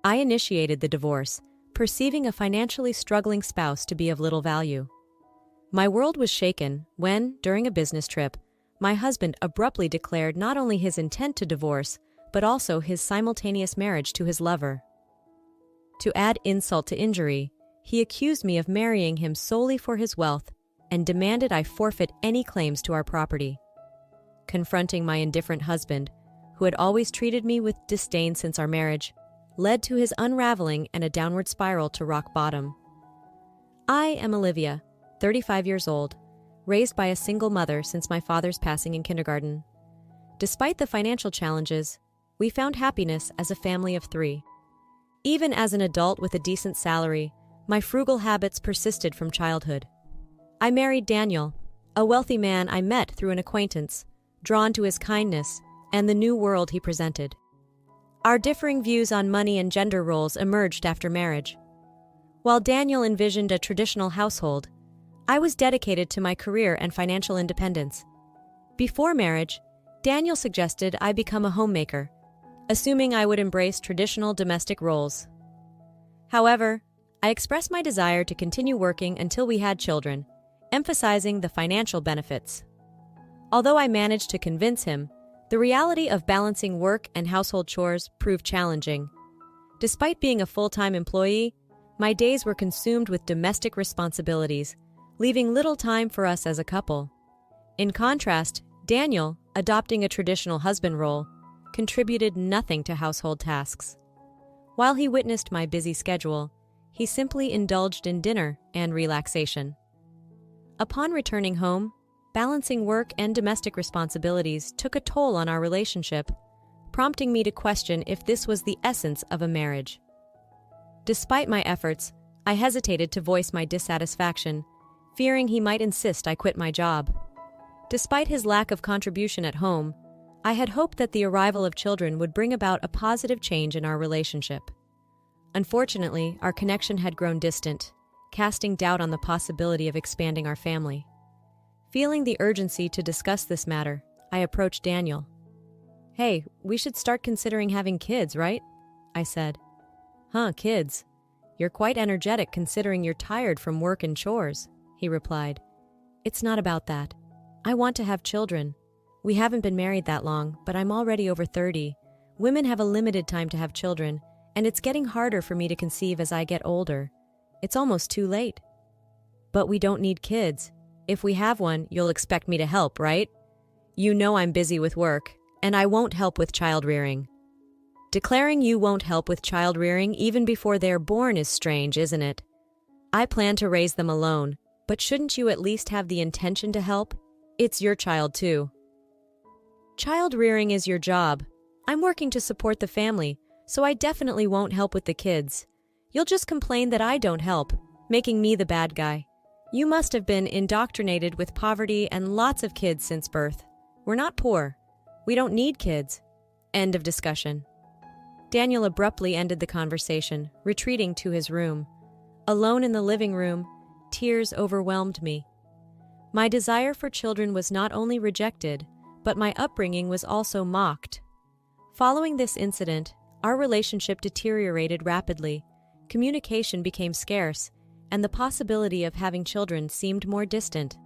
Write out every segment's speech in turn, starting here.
I initiated the divorce, perceiving a financially struggling spouse to be of little value. My world was shaken when, during a business trip, my husband abruptly declared not only his intent to divorce, but also his simultaneous marriage to his lover. To add insult to injury, he accused me of marrying him solely for his wealth and demanded I forfeit any claims to our property. Confronting my indifferent husband, who had always treated me with disdain since our marriage, led to his unraveling and a downward spiral to rock bottom. I am Olivia, 35 years old, raised by a single mother since my father's passing in kindergarten. Despite the financial challenges, we found happiness as a family of 3. Even as an adult with a decent salary, my frugal habits persisted from childhood. I married Daniel, a wealthy man I met through an acquaintance, drawn to his kindness and the new world he presented. Our differing views on money and gender roles emerged after marriage. While Daniel envisioned a traditional household, I was dedicated to my career and financial independence. Before marriage, Daniel suggested I become a homemaker, assuming I would embrace traditional domestic roles. However, I expressed my desire to continue working until we had children, emphasizing the financial benefits. Although I managed to convince him, the reality of balancing work and household chores proved challenging. Despite being a full-time employee, my days were consumed with domestic responsibilities, leaving little time for us as a couple. In contrast, Daniel, adopting a traditional husband role, contributed nothing to household tasks. While he witnessed my busy schedule, he simply indulged in dinner and relaxation. Upon returning home, balancing work and domestic responsibilities took a toll on our relationship, prompting me to question if this was the essence of a marriage. Despite my efforts, I hesitated to voice my dissatisfaction, fearing he might insist I quit my job. Despite his lack of contribution at home, I had hoped that the arrival of children would bring about a positive change in our relationship. Unfortunately, our connection had grown distant, casting doubt on the possibility of expanding our family. Feeling the urgency to discuss this matter, I approached Daniel. "Hey, we should start considering having kids, right?" I said. "Huh, kids? You're quite energetic considering you're tired from work and chores," he replied. "It's not about that. I want to have children. We haven't been married that long, but I'm already over 30. Women have a limited time to have children, and it's getting harder for me to conceive as I get older. It's almost too late." "But we don't need kids. If we have one, you'll expect me to help, right? You know I'm busy with work, and I won't help with child rearing." Declaring you won't help with child rearing even before they're born is strange, isn't it? I plan to raise them alone, but shouldn't you at least have the intention to help? It's your child too. Child rearing is your job. I'm working to support the family, so I definitely won't help with the kids. You'll just complain that I don't help, making me the bad guy. You must have been indoctrinated with poverty and lots of kids since birth. We're not poor. We don't need kids. End of discussion. Daniel abruptly ended the conversation, retreating to his room. Alone in the living room, tears overwhelmed me. My desire for children was not only rejected, but my upbringing was also mocked. Following this incident, our relationship deteriorated rapidly. Communication became scarce, and the possibility of having children seemed more distant.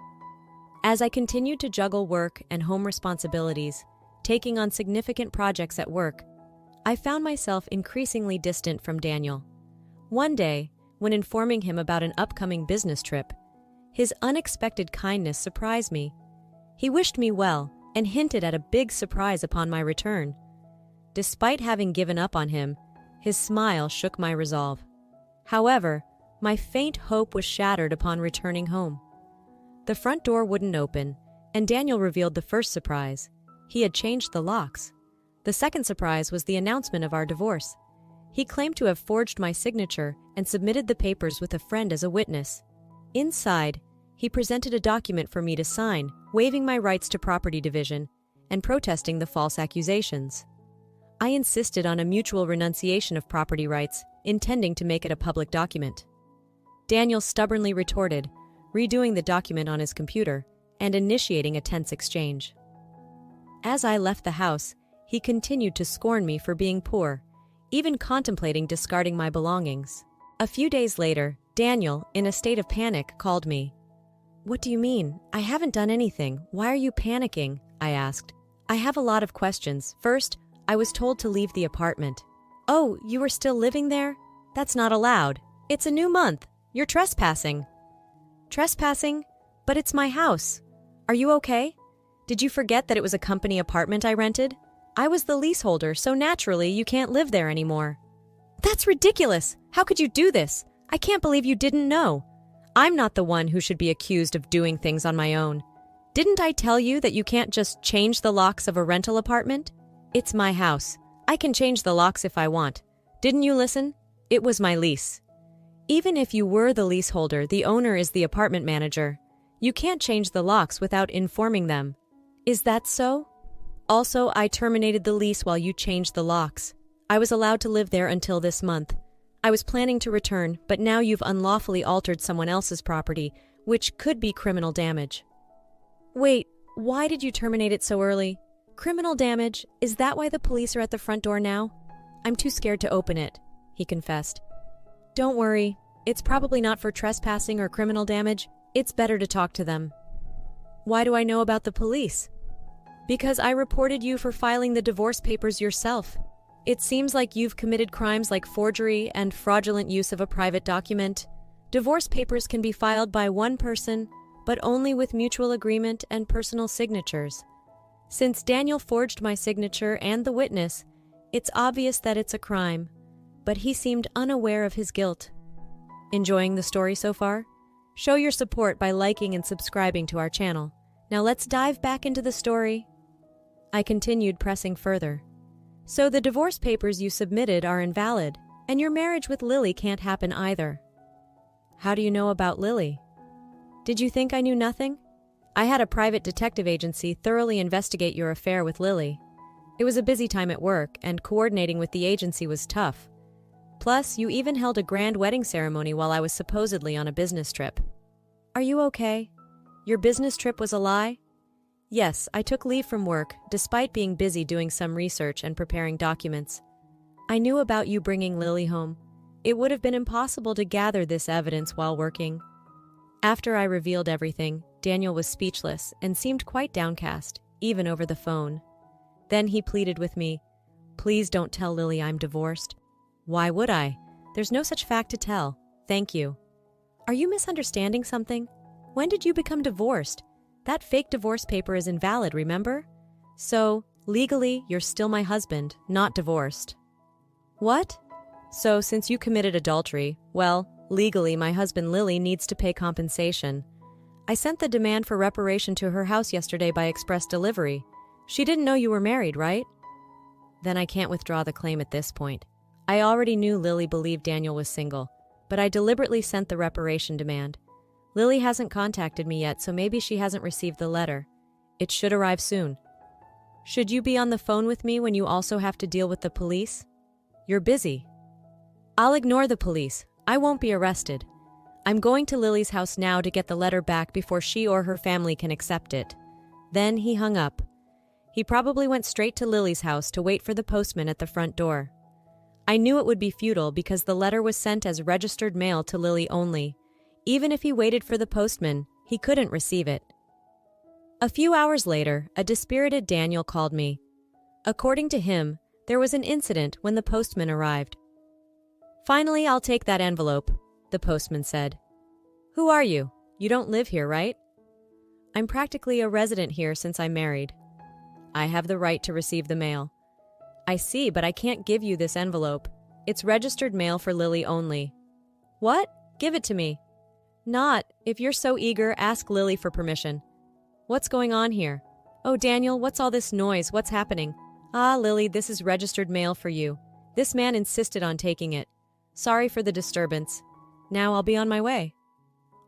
As I continued to juggle work and home responsibilities, taking on significant projects at work, I found myself increasingly distant from Daniel. One day, when informing him about an upcoming business trip, his unexpected kindness surprised me. He wished me well and hinted at a big surprise upon my return. Despite having given up on him, his smile shook my resolve. However, my faint hope was shattered upon returning home. The front door wouldn't open, and Daniel revealed the first surprise. He had changed the locks. The second surprise was the announcement of our divorce. He claimed to have forged my signature and submitted the papers with a friend as a witness. Inside, he presented a document for me to sign, waiving my rights to property division and protesting the false accusations. I insisted on a mutual renunciation of property rights, intending to make it a public document. Daniel stubbornly retorted, redoing the document on his computer and initiating a tense exchange. As I left the house, he continued to scorn me for being poor, even contemplating discarding my belongings. A few days later, Daniel, in a state of panic, called me. "What do you mean? I haven't done anything. Why are you panicking?" I asked. "I have a lot of questions. First, I was told to leave the apartment." "Oh, you are still living there? That's not allowed. It's a new month. You're trespassing." "Trespassing? But it's my house. Are you okay? Did you forget that it was a company apartment I rented? I was the leaseholder, so naturally you can't live there anymore." "That's ridiculous! How could you do this? I can't believe you didn't know. I'm not the one who should be accused of doing things on my own. Didn't I tell you that you can't just change the locks of a rental apartment? It's my house. I can change the locks if I want. Didn't you listen? It was my lease. Even if you were the leaseholder, the owner is the apartment manager. You can't change the locks without informing them. Is that so? Also, I terminated the lease while you changed the locks. I was allowed to live there until this month. I was planning to return, but now you've unlawfully altered someone else's property, which could be criminal damage." "Wait, why did you terminate it so early? Criminal damage? Is that why the police are at the front door now?" "I'm too scared to open it," he confessed. "Don't worry. It's probably not for trespassing or criminal damage. It's better to talk to them." "Why do I know about the police?" "Because I reported you for filing the divorce papers yourself. It seems like you've committed crimes like forgery and fraudulent use of a private document. Divorce papers can be filed by one person, but only with mutual agreement and personal signatures. Since Daniel forged my signature and the witness, it's obvious that it's a crime, but he seemed unaware of his guilt." Enjoying the story so far? Show your support by liking and subscribing to our channel. Now let's dive back into the story. I continued pressing further. "So the divorce papers you submitted are invalid, and your marriage with Lily can't happen either." "How do you know about Lily?" "Did you think I knew nothing? I had a private detective agency thoroughly investigate your affair with Lily. It was a busy time at work, and coordinating with the agency was tough. Plus, you even held a grand wedding ceremony while I was supposedly on a business trip." "Are you okay? Your business trip was a lie?" "Yes, I took leave from work, despite being busy doing some research and preparing documents. I knew about you bringing Lily home. It would have been impossible to gather this evidence while working." After I revealed everything, Daniel was speechless and seemed quite downcast, even over the phone. Then he pleaded with me, "Please don't tell Lily I'm divorced." "Why would I? There's no such fact to tell. Thank you." "Are you misunderstanding something? When did you become divorced? That fake divorce paper is invalid, remember? So, legally, you're still my husband, not divorced." "What?" "So, since you committed adultery, well, legally, my husband Lily needs to pay compensation. I sent the demand for reparation to her house yesterday by express delivery. She didn't know you were married, right?" "Then I can't withdraw the claim at this point. I already knew Lily believed Daniel was single, but I deliberately sent the reparation demand. Lily hasn't contacted me yet, so maybe she hasn't received the letter. It should arrive soon." "Should you be on the phone with me when you also have to deal with the police?" "You're busy." "I'll ignore the police. I won't be arrested. I'm going to Lily's house now to get the letter back before she or her family can accept it." Then he hung up. He probably went straight to Lily's house to wait for the postman at the front door. I knew it would be futile because the letter was sent as registered mail to Lily only. Even if he waited for the postman, he couldn't receive it. A few hours later, a dispirited Daniel called me. According to him, there was an incident when the postman arrived. "Finally, I'll take that envelope," the postman said. "Who are you? You don't live here, right?" "I'm practically a resident here since I'm married." "I have the right to receive the mail." "I see, but I can't give you this envelope. It's registered mail for Lily only." "What? Give it to me." "Not. If you're so eager, ask Lily for permission." "What's going on here?" "Oh, Daniel, what's all this noise? What's happening?" "Ah, Lily, this is registered mail for you. This man insisted on taking it. Sorry for the disturbance. Now I'll be on my way."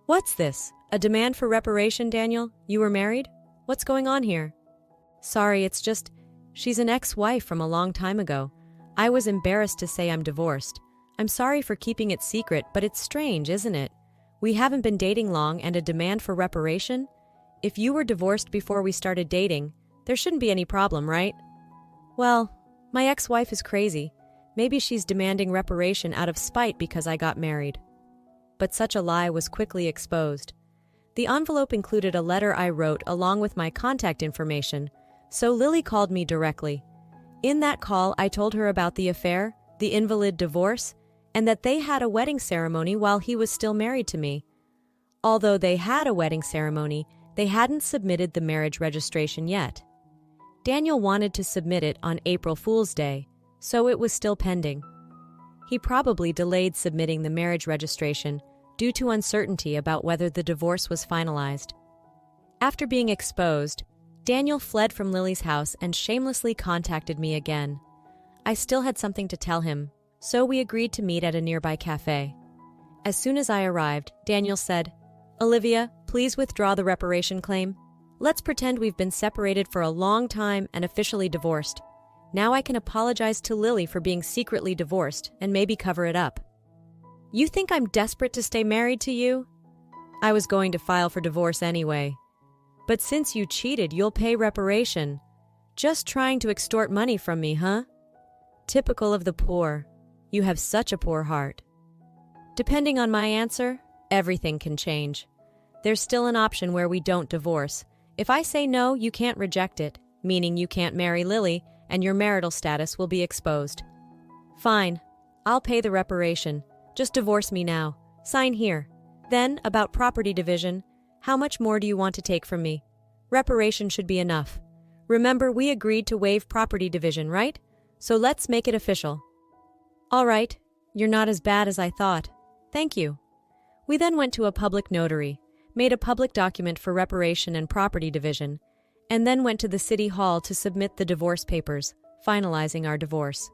"What's this? A demand for reparation, Daniel? You were married? What's going on here?" "Sorry, it's just, she's an ex-wife from a long time ago. I was embarrassed to say I'm divorced. I'm sorry for keeping it secret, but it's strange, isn't it? We haven't been dating long and a demand for reparation? If you were divorced before we started dating, there shouldn't be any problem, right?" "Well, my ex-wife is crazy. Maybe she's demanding reparation out of spite because I got married. But such a lie was quickly exposed. The envelope included a letter I wrote along with my contact information, so Lily called me directly. In that call, I told her about the affair, the invalid divorce, and that they had a wedding ceremony while he was still married to me. Although they had a wedding ceremony, they hadn't submitted the marriage registration yet. Daniel wanted to submit it on April Fool's Day, so it was still pending. He probably delayed submitting the marriage registration due to uncertainty about whether the divorce was finalized. After being exposed, Daniel fled from Lily's house and shamelessly contacted me again. I still had something to tell him, so we agreed to meet at a nearby cafe. As soon as I arrived, Daniel said, "Olivia, please withdraw the reparation claim. Let's pretend we've been separated for a long time and officially divorced. Now I can apologize to Lily for being secretly divorced and maybe cover it up." "You think I'm desperate to stay married to you?" "I was going to file for divorce anyway. But since you cheated, you'll pay reparation. Just trying to extort money from me, huh? Typical of the poor. You have such a poor heart." Depending on my answer, everything can change. There's still an option where we don't divorce. If I say no, you can't reject it, meaning you can't marry Lily, and your marital status will be exposed. Fine, I'll pay the reparation. Just divorce me now. Sign here. Then, about property division, how much more do you want to take from me? Reparation should be enough. Remember, we agreed to waive property division, right? So let's make it official. All right, you're not as bad as I thought. Thank you. We then went to a public notary, made a public document for reparation and property division, and then went to the city hall to submit the divorce papers, finalizing our divorce.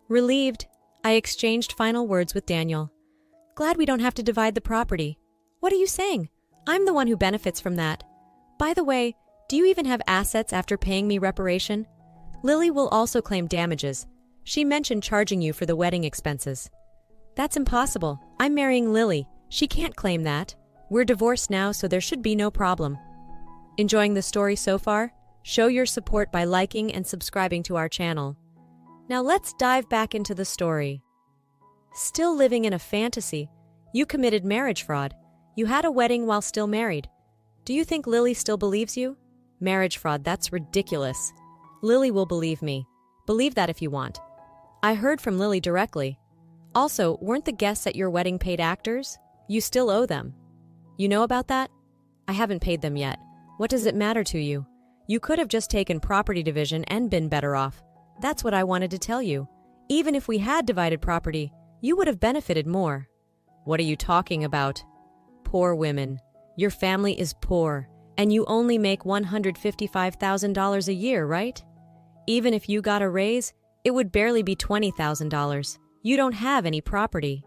Relieved, I exchanged final words with Daniel. "Glad we don't have to divide the property." "What are you saying? I'm the one who benefits from that. By the way, do you even have assets after paying me reparation? Lily will also claim damages. She mentioned charging you for the wedding expenses." "That's impossible. I'm marrying Lily. She can't claim that. We're divorced now, so there should be no problem." Enjoying the story so far? Show your support by liking and subscribing to our channel. Now let's dive back into the story. Still living in a fantasy, you committed marriage fraud. You had a wedding while still married. Do you think Lily still believes you? Marriage fraud, that's ridiculous. Lily will believe me. Believe that if you want. I heard from Lily directly. Also, weren't the guests at your wedding paid actors? You still owe them. You know about that? I haven't paid them yet. What does it matter to you? You could have just taken property division and been better off. That's what I wanted to tell you. Even if we had divided property, you would have benefited more. What are you talking about? Poor women. Your family is poor, and you only make $155,000 a year, right? Even if you got a raise, it would barely be $20,000. You don't have any property.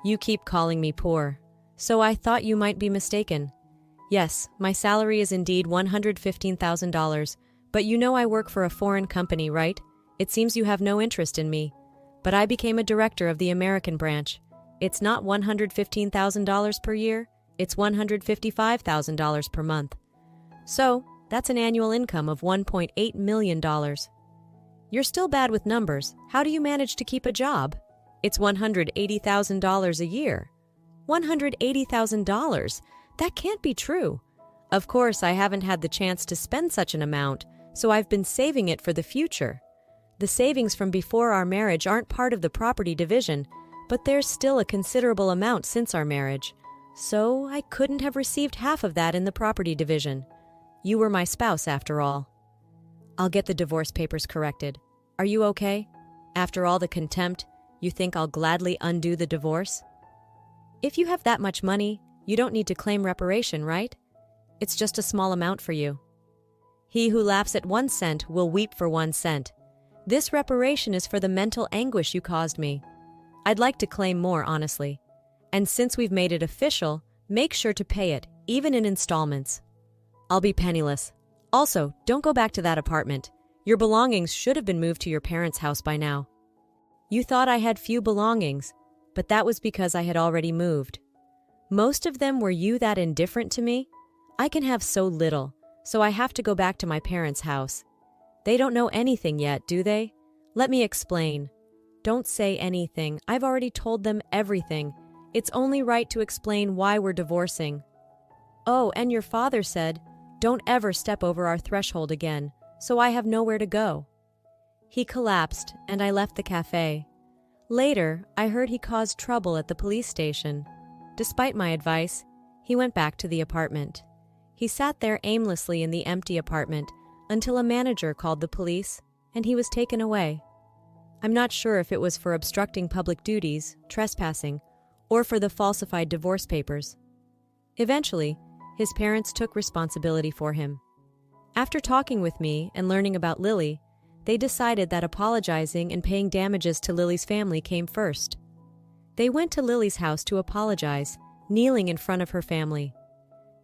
You keep calling me poor, so I thought you might be mistaken. Yes, my salary is indeed $115,000, but you know I work for a foreign company, right? It seems you have no interest in me. But I became a director of the American branch. It's not $115,000 per year, it's $155,000 per month. So, that's an annual income of $1.8 million. You're still bad with numbers. How do you manage to keep a job? It's $180,000 a year. $180,000? That can't be true. Of course, I haven't had the chance to spend such an amount, so I've been saving it for the future. The savings from before our marriage aren't part of the property division, but there's still a considerable amount since our marriage. So I couldn't have received half of that in the property division. You were my spouse after all. I'll get the divorce papers corrected. Are you okay? After all the contempt, you think I'll gladly undo the divorce? If you have that much money, you don't need to claim reparation, right? It's just a small amount for you. He who laughs at 1 cent will weep for 1 cent. This reparation is for the mental anguish you caused me. I'd like to claim more, honestly. And since we've made it official, make sure to pay it, even in installments. I'll be penniless. Also, don't go back to that apartment. Your belongings should have been moved to your parents' house by now. You thought I had few belongings, but that was because I had already moved. Most of them were you that indifferent to me? I can have so little, so I have to go back to my parents' house. They don't know anything yet, do they? Let me explain. "Don't say anything. I've already told them everything. It's only right to explain why we're divorcing. Oh, and your father said, don't ever step over our threshold again, so I have nowhere to go." He collapsed, and I left the cafe. Later, I heard he caused trouble at the police station. Despite my advice, he went back to the apartment. He sat there aimlessly in the empty apartment until a manager called the police, and he was taken away. I'm not sure if it was for obstructing public duties, trespassing, or for the falsified divorce papers. Eventually, his parents took responsibility for him. After talking with me and learning about Lily, they decided that apologizing and paying damages to Lily's family came first. They went to Lily's house to apologize, kneeling in front of her family.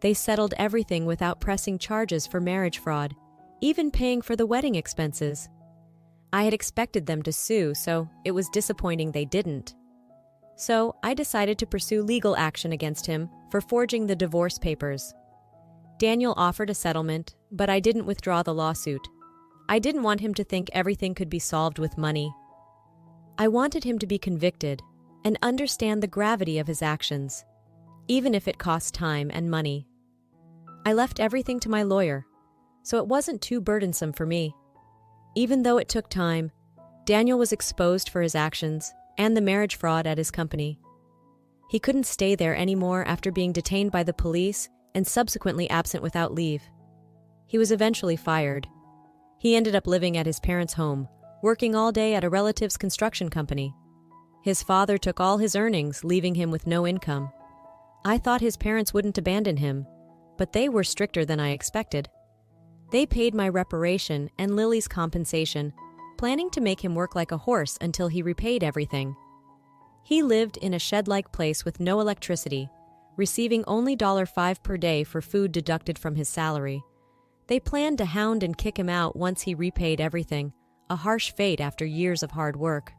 They settled everything without pressing charges for marriage fraud, even paying for the wedding expenses. I had expected them to sue, so it was disappointing they didn't. So I decided to pursue legal action against him for forging the divorce papers. Daniel offered a settlement, but I didn't withdraw the lawsuit. I didn't want him to think everything could be solved with money. I wanted him to be convicted and understand the gravity of his actions, even if it cost time and money. I left everything to my lawyer, so it wasn't too burdensome for me. Even though it took time, Daniel was exposed for his actions and the marriage fraud at his company. He couldn't stay there anymore after being detained by the police and subsequently absent without leave. He was eventually fired. He ended up living at his parents' home, working all day at a relative's construction company. His father took all his earnings, leaving him with no income. I thought his parents wouldn't abandon him, but they were stricter than I expected. They paid my reparation and Lily's compensation, planning to make him work like a horse until he repaid everything. He lived in a shed-like place with no electricity, receiving only $5 per day for food deducted from his salary. They planned to hound and kick him out once he repaid everything, a harsh fate after years of hard work.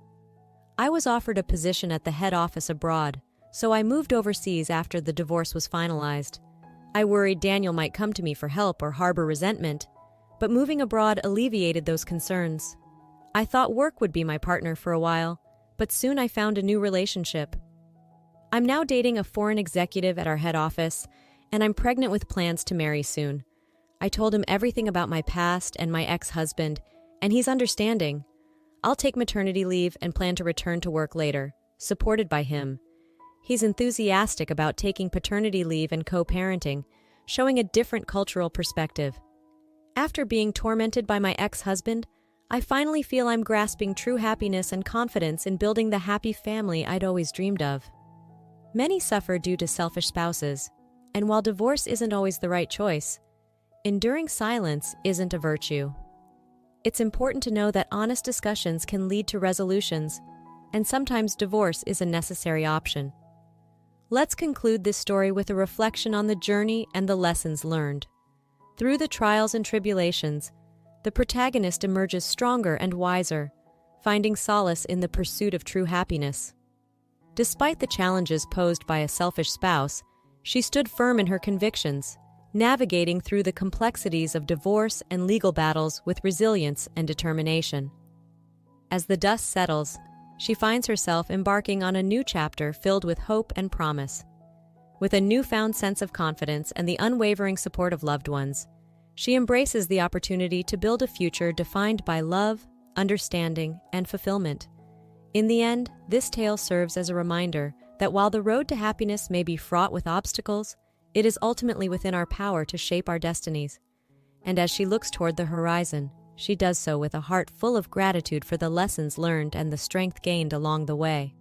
I was offered a position at the head office abroad, so I moved overseas after the divorce was finalized. I worried Daniel might come to me for help or harbor resentment, but moving abroad alleviated those concerns. I thought work would be my partner for a while, but soon I found a new relationship. I'm now dating a foreign executive at our head office, and I'm pregnant with plans to marry soon. I told him everything about my past and my ex-husband, and he's understanding. I'll take maternity leave and plan to return to work later, supported by him. He's enthusiastic about taking paternity leave and co-parenting, showing a different cultural perspective. After being tormented by my ex-husband, I finally feel I'm grasping true happiness and confidence in building the happy family I'd always dreamed of. Many suffer due to selfish spouses, and while divorce isn't always the right choice, enduring silence isn't a virtue. It's important to know that honest discussions can lead to resolutions, and sometimes divorce is a necessary option. Let's conclude this story with a reflection on the journey and the lessons learned. Through the trials and tribulations, the protagonist emerges stronger and wiser, finding solace in the pursuit of true happiness. Despite the challenges posed by a selfish spouse, she stood firm in her convictions, navigating through the complexities of divorce and legal battles with resilience and determination. As the dust settles, she finds herself embarking on a new chapter filled with hope and promise. With a newfound sense of confidence and the unwavering support of loved ones, she embraces the opportunity to build a future defined by love, understanding, and fulfillment. In the end, this tale serves as a reminder that while the road to happiness may be fraught with obstacles, it is ultimately within our power to shape our destinies. And as she looks toward the horizon, she does so with a heart full of gratitude for the lessons learned and the strength gained along the way.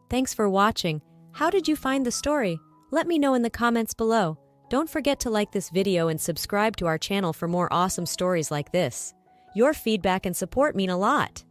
Thanks for watching. How did you find the story? Let me know in the comments below. Don't forget to like this video and subscribe to our channel for more awesome stories like this. Your feedback and support mean a lot.